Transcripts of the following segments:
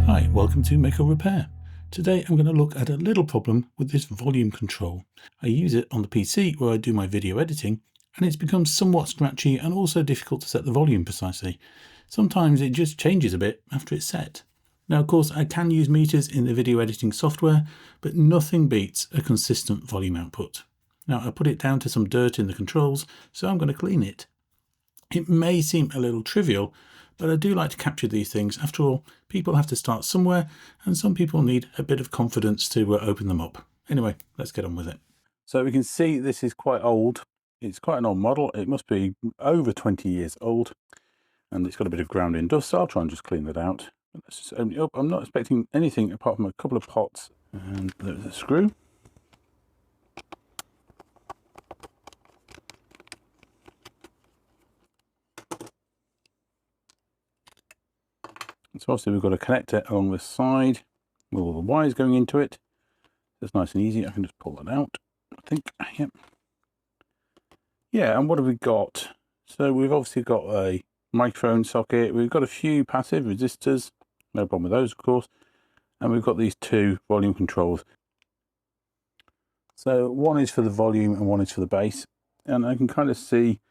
Hi, welcome to Make or Repair. Today I'm going to look at a little problem with this volume control. I use it on the PC where I do my video editing, and it's become somewhat scratchy and also difficult to set the volume precisely. Sometimes it just changes a bit after it's set. Now of course I can use meters in the video editing software, but nothing beats a consistent volume output. Now I put it down to some dirt in the controls, so I'm going to clean it. It may seem a little trivial, but I do like to capture these things. After all, people have to start somewhere, and some people need a bit of confidence to open them up. Anyway, let's get on with it. So we can see this is quite old. It's quite an old model. It must be over 20 years old, and it's got a bit of ground in dust, so I'll try and just clean that out. Let's just open it up. I'm not expecting anything apart from a couple of pots, and there's a screw. So obviously we've got a connector along the side with all the wires going into it. That's nice and easy. I can just pull that out, I think. Yep. Yeah, and what have we got? So we've obviously got a microphone socket. We've got a few passive resistors. No problem with those, of course. And we've got these two volume controls. So one is for the volume and one is for the bass. And I can kind of see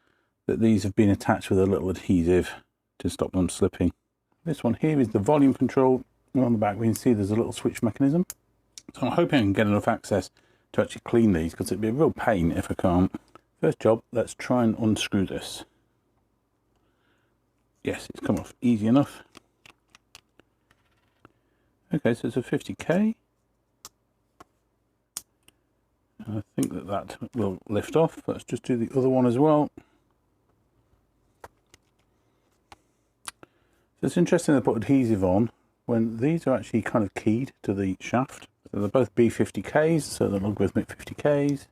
that these have been attached with a little adhesive to stop them slipping. This one here is the volume control, and on the back we can see there's a little switch mechanism. So I'm hoping I can get enough access to actually clean these, because it'd be a real pain if I can't. First job, let's try and unscrew this. Yes, it's come off easy enough. Okay, so it's a 50K. I think that will lift off. Let's just do the other one as well. It's interesting they put adhesive on when these are actually kind of keyed to the shaft. So they're both B50Ks, so they'll both make 50Ks.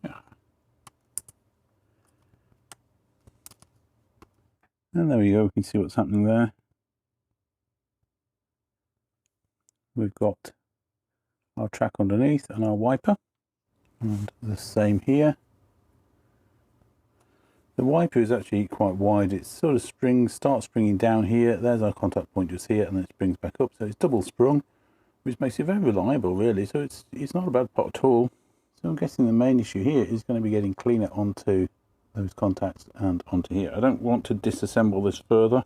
Yeah. And there we go, we can see what's happening there. We've got our track underneath and our wiper. And the same here. The wiper is actually quite wide. It sort of starts springing down here. There's our contact point just here, and then it springs back up. So it's double sprung, which makes it very reliable, really. So it's not a bad pot at all. So I'm guessing the main issue here is going to be getting cleaner onto those contacts and onto here. I don't want to disassemble this further.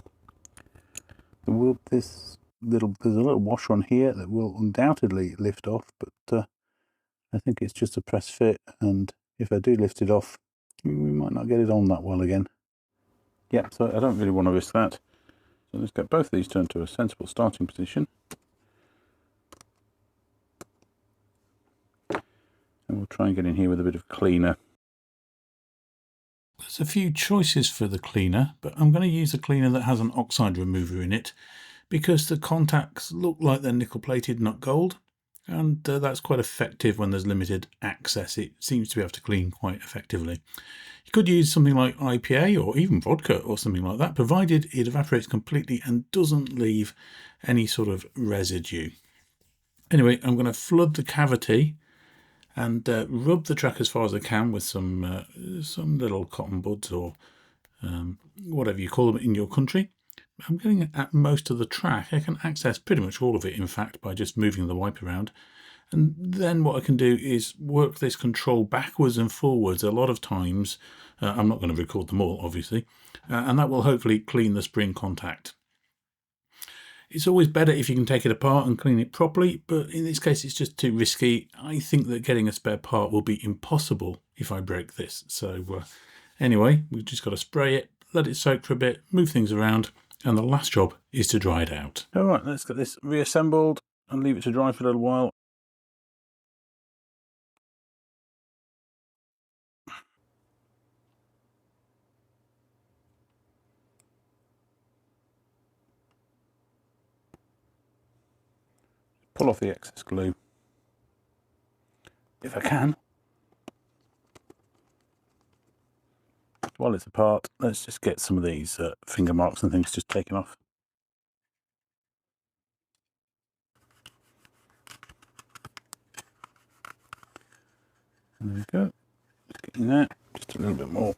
There's a little washer on here that will undoubtedly lift off, but I think it's just a press fit, and if I do lift it off, we might not get it on that well again. Yeah, so I don't really want to risk that. So let's get both of these turned to a sensible starting position. And we'll try and get in here with a bit of cleaner. There's a few choices for the cleaner, but I'm going to use a cleaner that has an oxide remover in it, because the contacts look like they're nickel plated, not gold. And that's quite effective when there's limited access. It seems to be able to clean quite effectively. You could use something like IPA or even vodka or something like that, provided it evaporates completely and doesn't leave any sort of residue. Anyway, I'm going to flood the cavity and rub the track as far as I can with some little cotton buds or whatever you call them in your country. I'm getting at most of the track. I can access pretty much all of it, in fact, by just moving the wipe around. And then what I can do is work this control backwards and forwards a lot of times. I'm not going to record them all, obviously, and that will hopefully clean the spring contact. It's always better if you can take it apart and clean it properly, but in this case it's just too risky. I think that getting a spare part will be impossible if I break this. So anyway, we've just got to spray it, let it soak for a bit, move things around, and the last job is to dry it out. All right, let's get this reassembled and leave it to dry for a little while. Pull off the excess glue, if I can. While it's apart, let's just get some of these finger marks and things just taken off. There we go. Just getting that, just a little bit more.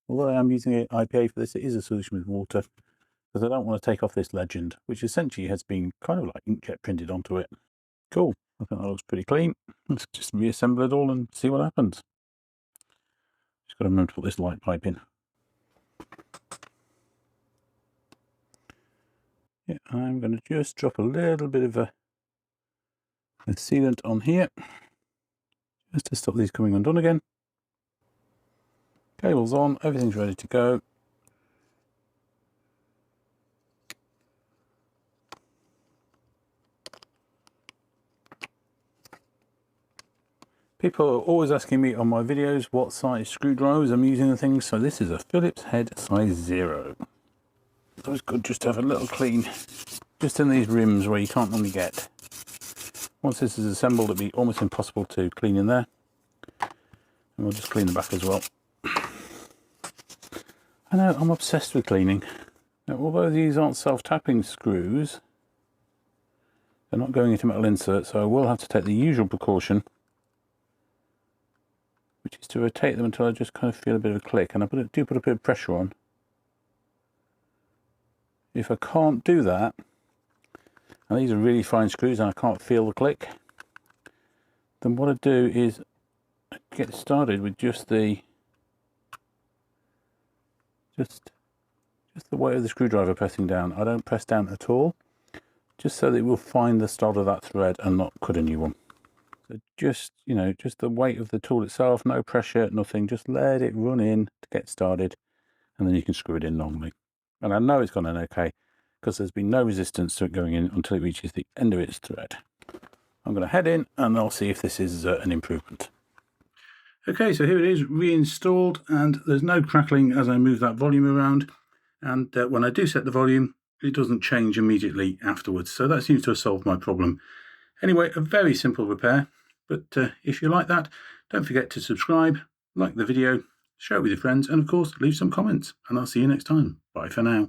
Although I am using IPA for this, it is a solution with water, because I don't want to take off this legend, which essentially has been kind of like inkjet printed onto it. Cool, I think that looks pretty clean. Let's just reassemble it all and see what happens. Just got to remember to put this light pipe in. Yeah, I'm going to just drop a little bit of a sealant on here, just to stop these coming undone again. Cable's on, everything's ready to go. People are always asking me on my videos what size screwdrivers I'm using and things, so this is a Phillips head size 0. It's always good just to have a little clean, just in these rims where you can't normally get. Once this is assembled, it'll be almost impossible to clean in there. And we'll just clean the back as well. I know, I'm obsessed with cleaning. Now, although these aren't self-tapping screws, they're not going into metal insert, so I will have to take the usual precaution, which is to rotate them until I just kind of feel a bit of a click, and I do put a bit of pressure on. If I can't do that, and these are really fine screws and I can't feel the click, then what I do is get started with just the weight of the screwdriver pressing down. I don't press down at all, just so that it will find the start of that thread and not cut a new one. So just, you know, just the weight of the tool itself, no pressure, nothing, just let it run in to get started, and then you can screw it in normally. And I know it's gone in okay, because there's been no resistance to it going in until it reaches the end of its thread. I'm going to head in and I'll see if this is an improvement. Okay, so here it is reinstalled, and there's no crackling as I move that volume around, and when I do set the volume, it doesn't change immediately afterwards, so that seems to have solved my problem. Anyway, a very simple repair, but if you like that, don't forget to subscribe, like the video, share it with your friends, and of course leave some comments, and I'll see you next time. Bye for now.